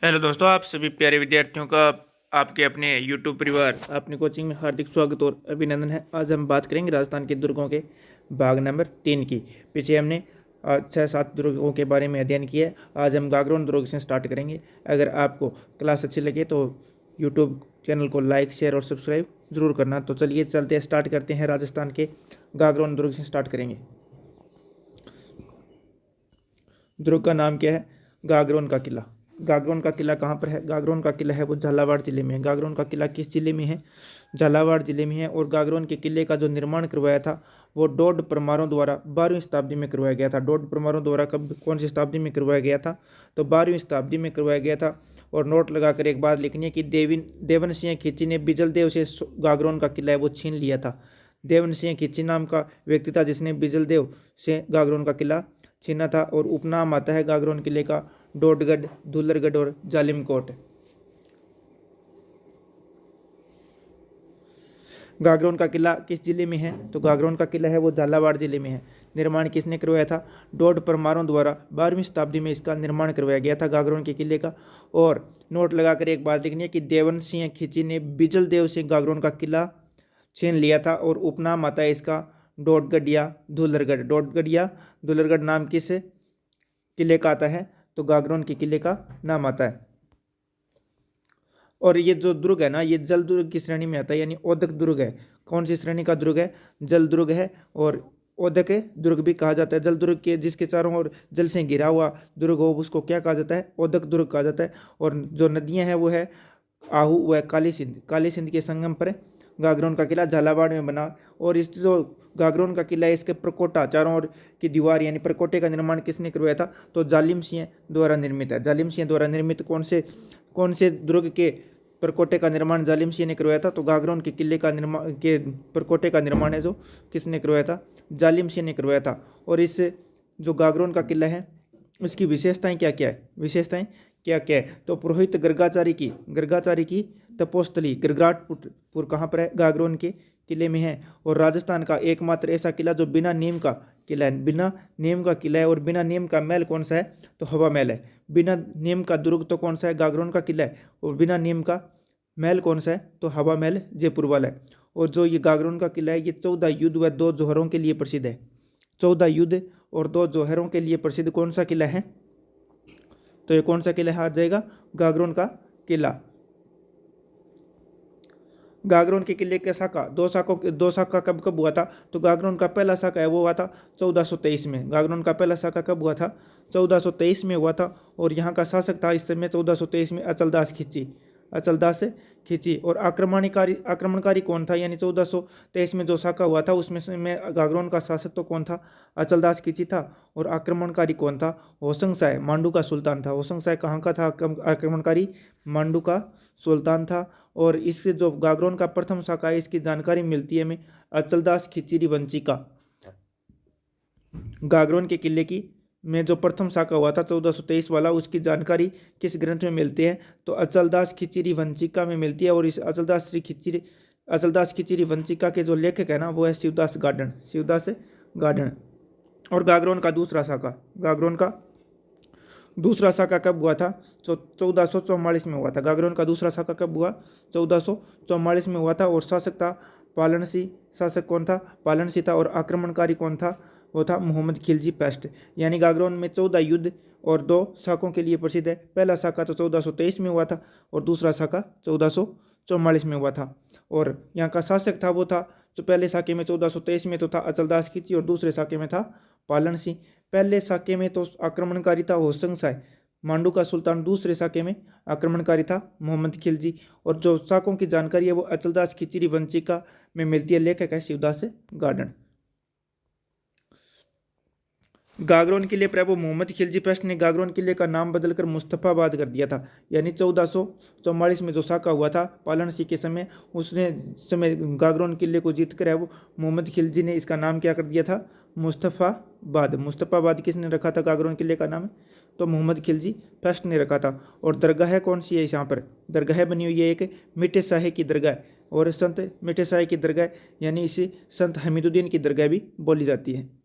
Hello दोस्तों, आप सभी प्यारे विद्यार्थियों का आपके अपने YouTube परिवार अपनी कोचिंग में हार्दिक स्वागत और अभिनंदन है। आज हम बात करेंगे राजस्थान के दुर्गों के भाग नंबर 3 की। पीछे हमने 6-7 दुर्गों के बारे में अध्ययन किया है। आज हम गागरोन दुर्ग से स्टार्ट करेंगे। अगर आपको क्लास अच्छी लगे तो यूट्यूब चैनल को लाइक, शेयर और सब्सक्राइब जरूर करना। तो चलिए चलते स्टार्ट करते हैं। राजस्थान के गागरोन दुर्ग से स्टार्ट करेंगे। दुर्ग का नाम क्या है? गागरोन का किला। गागरोन का किला कहाँ पर है? गागरोन का किला है वो झालावाड़ जिले में है। गागरोन का किला किस जिले में है? झालावाड़ जिले में है। और गागरोन के किले का जो निर्माण करवाया था वो डोड परमारों द्वारा 12वीं शताब्दी में करवाया गया था। डोड परमारों द्वारा कौन सी शताब्दी में करवाया गया था? तो 12वीं शताब्दी में करवाया गया था। और नोट लगाकर एक बात लिखनी है कि देवन सिंह खींची ने बिजल देव से गागरोन का किला है वो छीन लिया था। देवन सिंह खींची नाम का व्यक्ति था जिसने बिजल देव से गागरोन का किला छीना था। और उपनाम आता है गागरोन किले का डोडगढ़, धुलरगढ़ और जालिमकोट। गागरोन का किला किस जिले में है? तो गागरोन का किला है वो झालावाड़ जिले में है। निर्माण किसने करवाया था? डोड परमारों द्वारा 12वीं शताब्दी में इसका निर्माण करवाया गया था गागरोन के किले का। और नोट लगाकर एक बात लिखनी है कि देवन सिंह खींची ने बिजल देव से गागरोन का किला छीन लिया था। और उपनाम आता है इसका डोडगढ़ या धुलरगढ़। डोडगढ़ या धुलरगढ़ नाम किस किले का आता है? तो गागरोन के किले का नाम आता है। और ये जो दुर्ग है ना, ये जल दुर्ग की श्रेणी में आता है, यानी ओदक दुर्ग है। कौन सी श्रेणी का दुर्ग है? जल दुर्ग है। और ओदक दुर्ग भी कहा जाता है। जल दुर्ग के जिसके चारों ओर जल से घिरा हुआ दुर्ग हो उसको क्या कहा जाता है? ओदक दुर्ग कहा जाता है। और जो नदियां हैं वो है आहू व काली सिंध। काली सिंध के संगम पर गागरोन का किला झालावाड़ में बना। और इस जो गागरोन का किला है इसके प्रकोटा चारों ओर की दीवार यानी प्रकोटे का निर्माण किसने करवाया था? तो जालिम सिंह द्वारा निर्मित है। जालिम सिंह द्वारा निर्मित कौन से दुर्ग के प्रकोटे का निर्माण जालिम सिंह ने करवाया था? तो गागरोन के किले का निर्माण के प्रकोटे का निर्माण है जो किसने करवाया था? जालिम सिंह ने करवाया था। और इस जो गागरोन का किला है इसकी विशेषताएं क्या क्या है? विशेषताएं क्या क्या है? तो पुरोहित गर्गाचारी की तपोस्थली गिरगाटपुर कहाँ पर है? गागरोन के किले में है। और राजस्थान का एकमात्र ऐसा किला जो बिना नीम का किला है। बिना नीम का किला है। और बिना नीम का महल कौन सा है? तो हवा महल है। बिना नीम का दुर्ग तो कौन सा है? गागरोन का किला है। और बिना नीम का महल कौन सा है? तो हवा महल जयपुर वाला है। और जो ये गागरोन का किला है ये 14 युद्ध व 2 जोहरों के लिए प्रसिद्ध है। 14 युद्ध और 2 जोहरों के लिए प्रसिद्ध कौन सा किला है? तो ये कौन सा किला आ जाएगा? गागरोन का किला। गागरोन के किले के शाखा दो शाखा कब हुआ था? तो गागरोन का पहला शाखा है वो हुआ था 1423 में। गागरोन का पहला शाखा कब हुआ था? 1423 में हुआ था। और यहाँ का शासक था इस समय 1423 में अचलदास खींची। और आक्रमणकारी कौन था? यानी 1423 में जो शाखा हुआ था उसमें गागरोन का शासक तो कौन था? अचलदास खींची था। और आक्रमणकारी कौन था? होसंग शाह मांडू का सुल्तान था। होसंग शाह कहाँ का था आक्रमणकारी? मांडू का सुल्तान था। और इससे जो गागरोन का प्रथम शाखा है इसकी जानकारी मिलती है हमें अचलदास खिचिरी वंशिका। गागरोन के किले की में जो प्रथम शाखा हुआ था 1423 वाला उसकी किस ग्रंथ में मिलती है? तो अचलदास खिचिरी वंशिका में मिलती है। और इस अचलदास खिचिरी वंशिका के जो लेखक है ना वो है शिवदास गार्डन। और गागरोन का दूसरा शाखा कब हुआ था? 1444 में हुआ था। गागरोन का दूसरा शाखा कब हुआ? 1444 में हुआ था। और शासक कौन था? पालनसी था। और आक्रमणकारी कौन था? वो था मोहम्मद खिलजी पेस्ट। यानी गागरोन में 14 युद्ध और 2 शाखों के लिए प्रसिद्ध है। पहला शाखा तो 1423 में हुआ था और दूसरा शाखा 1444 में हुआ था। और यहाँ का शासक था वो था जो पहले शाखे में 1423 में तो था अचलदास खिची और दूसरे शाखे में था पालन सिंह। पहले शाखे में तो आक्रमणकारी था होसंग शाह मांडू का सुल्तान। दूसरे शाखे में आक्रमणकारी था मोहम्मद खिलजी। और जो शाखों की जानकारी है वो अचलदास खिचरी वंशिका में मिलती है। लेखक है शिवदास गार्डन। गागरोन किले प्रभु मोहम्मद खिलजी पेस्ट ने गागरोन किले का नाम बदलकर मुस्तफाबाद कर दिया था। यानी 1444 में जो शाखा हुआ था पालन सिंह के समय उसने गागरोन किले को जीत कर है वो मोहम्मद खिलजी ने इसका नाम क्या कर दिया था? मुस्तफाबाद किसने रखा था गागरोन किले का नाम? तो मोहम्मद खिलजी पेस्ट ने रखा था। और दरगाह कौन सी है? यहाँ पर दरगाह बनी हुई है एक मिठे शाह की दरगाह और संत मिठे शाह की दरगाह, यानी इसे संत हमीदुद्दीन की दरगाह भी बोली जाती है।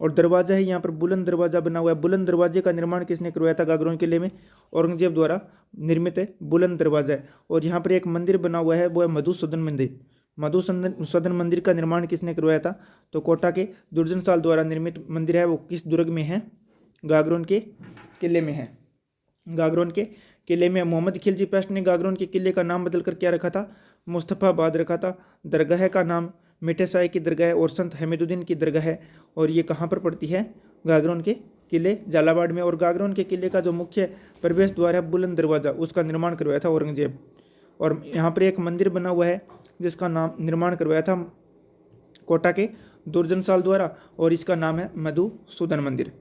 और दरवाजा है यहाँ पर बुलंद दरवाजा बना हुआ है। बुलंद दरवाजे का निर्माण किसने करवाया था गागरोन किले में? औरंगजेब द्वारा निर्मित बुलंद दरवाजा है। और यहाँ पर एक मंदिर बना हुआ है, वो है मधुसूदन मंदिर। मधुसूदन मंदिर का निर्माण किसने करवाया था? तो कोटा के दुर्जनशाल द्वारा निर्मित मंदिर है। वो किस दुर्ग में है? गागरोन के किले में है। गागरोन के किले में। मोहम्मद खिलजी पेस्ट ने गागरोन के किले का नाम बदलकर क्या रखा था? मुस्तफ़ाबाद रखा था। दरगाह का नाम मीठे साई की दरगाह और संत हमीदुद्दीन की दरगाह है। और ये कहाँ पर पड़ती है? गागरोन के किले झालावाड़ में। और गागरोन के किले का जो मुख्य प्रवेश द्वार है बुलंद दरवाज़ा, उसका निर्माण करवाया था औरंगजेब। और यहाँ पर एक मंदिर बना हुआ है जिसका नाम निर्माण करवाया था कोटा के दुर्जनशाल द्वारा, और इसका नाम है मधुसूदन मंदिर।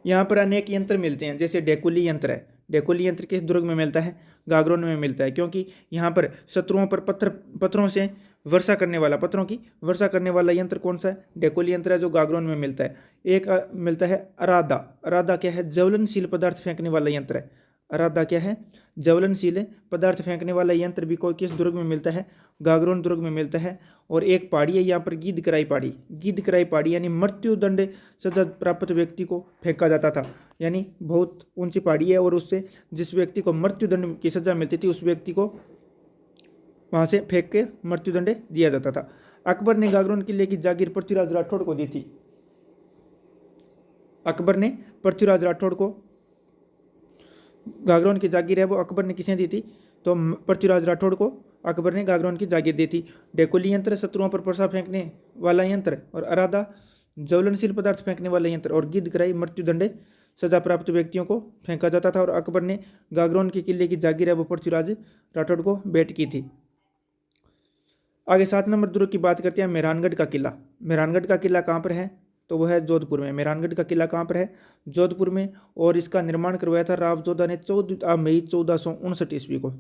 यहाँ पर अनेक यंत्र मिलते हैं, जैसे डेकुली यंत्र है। डेकुली यंत्र किस दुर्ग में मिलता है? गागरोन में मिलता है, क्योंकि यहाँ पर शत्रुओं पर पत्थरों से वर्षा करने वाला, पत्थरों की वर्षा करने वाला यंत्र कौन सा है? डेकुली यंत्र है, जो गागरोन में मिलता है। एक मिलता है अरादा। अरादा क्या है? ज्वलनशील पदार्थ फेंकने वाला यंत्र है। अरादा क्या है? ज्वलनशील पदार्थ फेंकने वाला यंत्र भी कोई किस दुर्ग में मिलता है? गागरोन दुर्ग में मिलता है। और एक पहाड़ी है यहाँ पर, गिद्धकराई पहाड़ी। गिद्धकराई पहाड़ी यानी मृत्युदंड सजा प्राप्त व्यक्ति को फेंका जाता था। यानी बहुत ऊंची पहाड़ी है, और उससे जिस व्यक्ति को मृत्युदंड की सजा मिलती थी, उस व्यक्ति को वहाँ से फेंक के मृत्युदंड दिया जाता था। अकबर ने गागरोन किले की जागीर पृथ्वीराज राठौड़ को दी थी। अकबर ने पृथ्वीराज राठौड़ को गागरोन की जागीर है, वो अकबर ने किसे दी थी? तो पृथ्वीराज राठौड़ को अकबर ने गागरोन की जागीर दी थी। डेकुली यंत्र शत्रुओं पर वर्षा फेंकने वाला यंत्र, और अरादा ज्वलनशील पदार्थ फेंकने वाला यंत्र, और गिद्धकराई मृत्युदंड सजा प्राप्त व्यक्तियों को फेंका जाता था। और अकबर ने गागरोन के किले की जागीर है वो पृथ्वीराज राठौड़ को भेंट की थी। आगे 7 नंबर दुर्ग की बात करते हैं, मेहरानगढ़ का किला। मेहरानगढ़ का किला कहाँ पर है? तो वो है जोधपुर में। मेहरानगढ़ का किला कहाँ पर है? जोधपुर में। और इसका निर्माण करवाया था राव जोधा ने 14 मई 1459 ईस्वी को।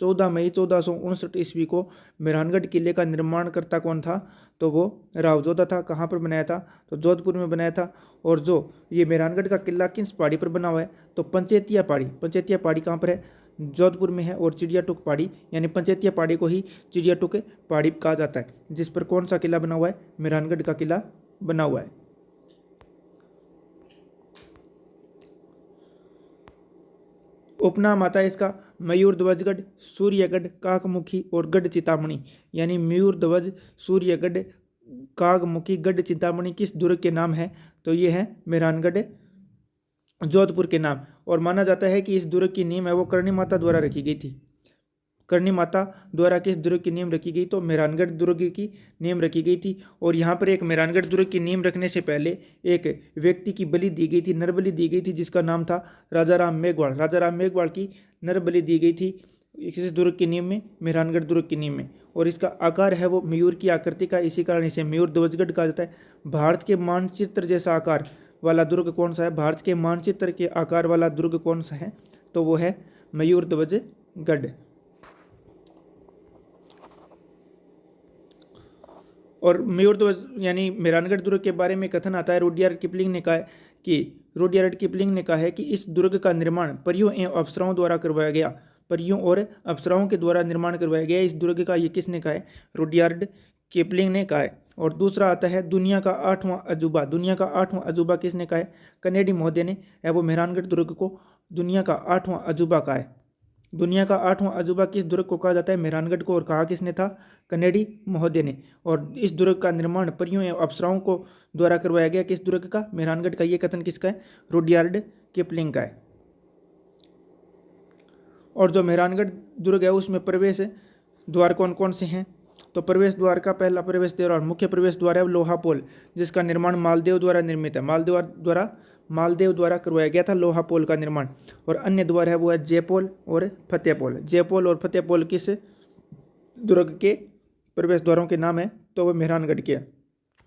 14 मई 1459 ईस्वी को मेहरानगढ़ किले का निर्माणकर्ता कौन था? तो वो राव जोधा था। कहाँ पर बनाया था? तो जोधपुर में बनाया था। और जो ये मेहरानगढ़ का किला किस पहाड़ी पर बना हुआ है? तो पंचेतिया पहाड़ी। पंचेतिया पहाड़ी कहाँ पर है? जोधपुर में है। और चिड़ियाटुक पहाड़ी, यानी पंचेतिया पहाड़ी को ही चिड़ियाटुक पहाड़ी कहा जाता है, जिस पर कौन सा किला बना हुआ है? मेहरानगढ़ का किला बना हुआ है। उपनाम आता है इसका मयूर ध्वजगढ़, सूर्यगढ़, काकमुखी और गढ़ चिंतामणि। यानी मयूर ध्वज, सूर्यगढ़, काकमुखी, गढ़ चिंतामणि किस दुर्ग के नाम है? तो ये है मेहरानगढ़ जोधपुर के नाम। और माना जाता है कि इस दुर्ग की नींव है वो करणी माता द्वारा रखी गई थी। करणी माता द्वारा किस दुर्ग की नींव रखी गई? तो मेहरानगढ़ दुर्ग की नींव रखी गई थी। और यहाँ पर एक मेहरानगढ़ दुर्ग की नींव रखने से पहले एक व्यक्ति की बलि दी गई थी, नरबलि दी गई थी, जिसका नाम था राजा राम मेघवाल। राजा राम मेघवाल की नरबलि दी गई थी किस दुर्ग की नींव में? मेहरानगढ़ दुर्ग की नींव में। और इसका आकार है वो मयूर की आकृति का, इसी कारण इसे मयूर ध्वजगढ़ कहा जाता है। भारत के मानचित्र जैसा आकार वाला दुर्ग कौन सा है? भारत के मानचित्र के आकार वाला दुर्ग कौन सा है? तो वो है मयूर ध्वजगढ़। और मयूर ध्वज यानी मेहरानगढ़ दुर्ग के बारे में कथन आता है, रुडयार्ड किपलिंग ने कहा है कि इस दुर्ग का निर्माण परियों एवं अप्सराओं द्वारा करवाया गया। परियों और अप्सराओं के द्वारा निर्माण करवाया गया इस दुर्ग का। ये किसने कहा है? रुडयार्ड किपलिंग ने कहा है। और दूसरा आता है दुनिया का 8वां अजूबा। दुनिया का 8वां अजूबा किसने कहा है? कनेडी महोदय ने है वो मेहरानगढ़ दुर्ग को दुनिया का 8वां अजूबा कहा है। दुनिया का 8वां अजूबा किस दुर्ग को कहा जाता है? मेहरानगढ़ को। और कहा किसने था? कनेडी महोदय ने। और इस दुर्ग का निर्माण परियों एवं अप्सराओं को द्वारा करवाया गया किस दुर्ग का? मेहरानगढ़ का। ये कथन किसका है? रुडयार्ड किपलिंग का है। और जो मेहरानगढ़ दुर्ग है उसमें प्रवेश द्वार कौन कौन से हैं? तो प्रवेश द्वार का पहला प्रवेश द्वार और मुख्य प्रवेश द्वार है लोहापोल, जिसका निर्माण मालदेव द्वारा निर्मित है। मालदेव द्वारा करवाया गया था लोहापोल का निर्माण। और अन्य द्वार है वो है जयपोल और फतेहपोल। जयपोल और फतेहपोल किस दुर्ग के प्रवेश द्वारों के नाम है? तो वो मेहरानगढ़ के हैं।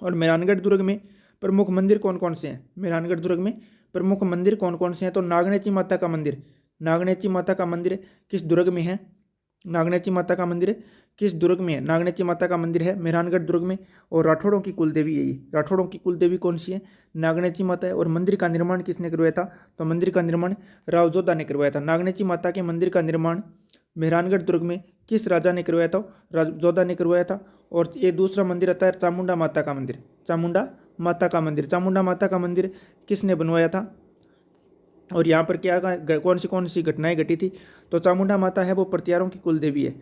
और मेहरानगढ़ दुर्ग में प्रमुख मंदिर कौन कौन से हैं? मेहरानगढ़ दुर्ग में प्रमुख मंदिर कौन कौन से हैं? तो नागनेची माता का मंदिर। नागनेची माता का मंदिर किस दुर्ग में है? नागनेची माता का मंदिर किस दुर्ग में है? नागनेची माता का मंदिर है मेहरानगढ़ दुर्ग में। और राठौड़ों की कुलदेवी है ये। राठौड़ों की कुलदेवी कौन सी है? नागनेची माता है। और मंदिर का निर्माण किसने करवाया था? तो मंदिर का निर्माण राव जोधा ने करवाया था। नागनेची माता के मंदिर का निर्माण मेहरानगढ़ दुर्ग में किस राजा ने करवाया था? राव जोधा ने करवाया था। और ये दूसरा मंदिर आता है चामुंडा माता का मंदिर। चामुंडा माता का मंदिर। चामुंडा माता का मंदिर किसने बनवाया था? और यहाँ पर कौन सी घटनाएं घटी थी। तो चामुंडा माता है वो प्रतिहारों की कुल देवी है।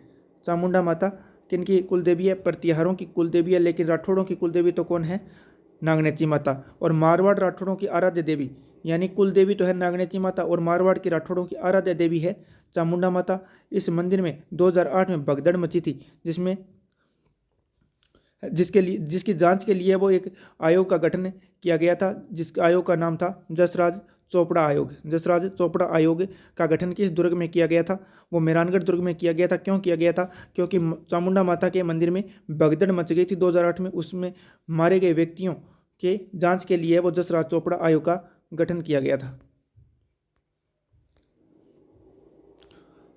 चामुंडा माता किनकी कुल देवी है? प्रतिहारों की कुल देवी है। लेकिन राठौड़ों की कुल देवी तो कौन है? नागनेची माता। और मारवाड़ राठौड़ों की आराध्य देवी, यानी कुल देवी तो है नागनेची माता और मारवाड़ की राठौड़ों की आराध्य देवी है चामुंडा माता। इस मंदिर में 2008 में भगदड़ मची थी, जिसकी जांच के लिए वो एक आयोग का गठन किया गया था, जिस आयोग का नाम था जसराज चोपड़ा आयोग। जसराज चोपड़ा आयोग का गठन किस दुर्ग में किया गया था? वो मेहरानगढ़ दुर्ग में किया गया था। क्यों किया गया था? क्योंकि चामुंडा माता के मंदिर में भगदड़ मच गई थी 2008 में। उसमें मारे गए व्यक्तियों के जांच के लिए वो जसराज चोपड़ा आयोग का गठन किया गया था।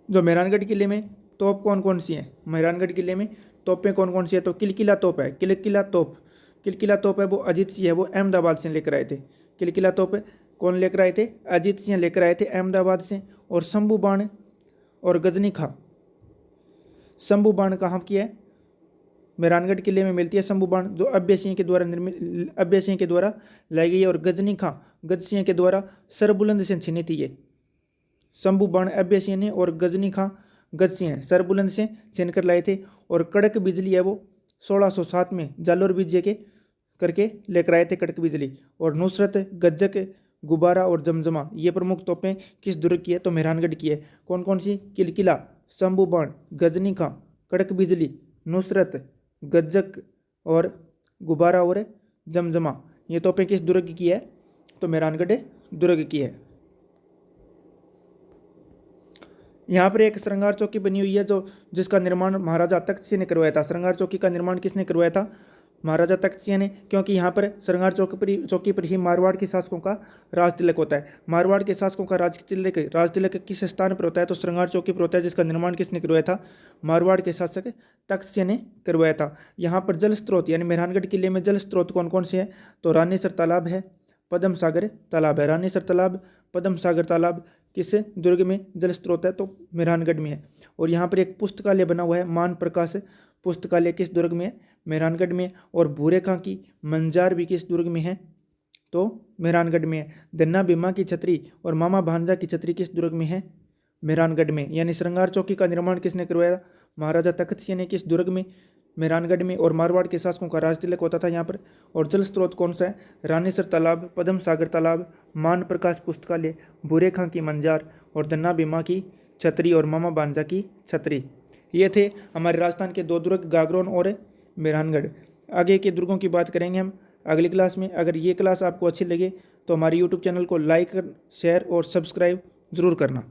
जो मेहरानगढ़ किले में तोप कौन कौन सी है? मेहरानगढ़ किले में तोपें कौन कौन सी है? तो किलकिला तोप है। किलकिला तोप है वो अजीत सिंह है, वो अहमदाबाद से लेकर आए थे। किलकिला तोप कौन लेकर आए थे? अजीत सिंह लेकर आए थे अहमदाबाद से। और शंभू बाण और गजनी खां, शंभू बाण कहाँ की है? मेहरानगढ़ किले में मिलती है शंभू बाण, जो अभय सिंह के द्वारा लाई गई है। और गजनी खां गज सिंह के द्वारा सरबुलंद से छिनी थी ये। शंभू बाण अभय सिंह ने और गजनी खां गज सिंह सरबुलंद से छीन कर लाए थे। और कड़क बिजली है वो 1607 में जालोर विजय के करके लेकर आए थे कड़क बिजली। और नुसरत, गज्जक, गुब्बारा और जमजमा ये प्रमुख तोपें किस दुर्ग की है? तो मेहरानगढ़ की है। कौन कौन सी? किलकिला, शंभू बाण, गजनी खां, कड़क बिजली, नुसरत, गज्जक और गुब्बारा और जमजमा ये तोपें किस दुर्ग की है? तो मेहरानगढ़ दुर्ग की है। यहाँ पर एक श्रृंगार चौकी बनी हुई है जिसका निर्माण महाराजा तख्त सिंह ने करवाया था। श्रृंगार चौकी का निर्माण किसने करवाया था? महाराजा तख्त सिंह ने, क्योंकि यहाँ पर श्रृंगार चौकी पर ही मारवाड़ के शासकों का राज तिलक होता है। मारवाड़ के शासकों का राज तिलक किस स्थान पर होता है? तो श्रृंगार चौकी पर होता है, जिसका निर्माण किसने करवाया था? मारवाड़ के शासक तख्त सिंह ने करवाया था। यहाँ पर जल स्रोत यानी मेहरानगढ़ किले में जल स्रोत कौन कौन से हैं? तो रानीसर तालाब है, पद्म सागर तालाब है। रानीसर तालाब, पद्म सागर तालाब किस दुर्ग में जल स्रोत है? तो मेहरानगढ़ में है। और यहाँ पर एक पुस्तकालय बना हुआ है, मान प्रकाश पुस्तकालय किस दुर्ग में है? मेहरानगढ़ में। और भूरे खां की मंजार भी किस दुर्ग में है? तो मेहरानगढ़ में है। दन्ना भीमा की छतरी और मामा भांजा की छतरी किस दुर्ग में है? मेहरानगढ़ में। यानी श्रृंगार चौकी का निर्माण किसने करवाया? महाराजा तख्त सिंह ने। किस दुर्ग में? मेहरानगढ़ में। और मारवाड़ के शासकों का राज तिलक होता था यहाँ पर। और जल स्रोत कौन सा है? रानीसर तालाब, पद्म सागर तालाब, मान प्रकाश पुस्तकालय, भूरे खां की मंजार और दन्ना भीमा की छतरी और मामा भांजा की छतरी। ये थे हमारे राजस्थान के 2 दुर्ग, गागरोन और मेहरानगढ़। आगे के दुर्गों की बात करेंगे हम अगली क्लास में। अगर ये क्लास आपको अच्छी लगे तो हमारे YouTube चैनल को लाइक, शेयर और सब्सक्राइब ज़रूर करना।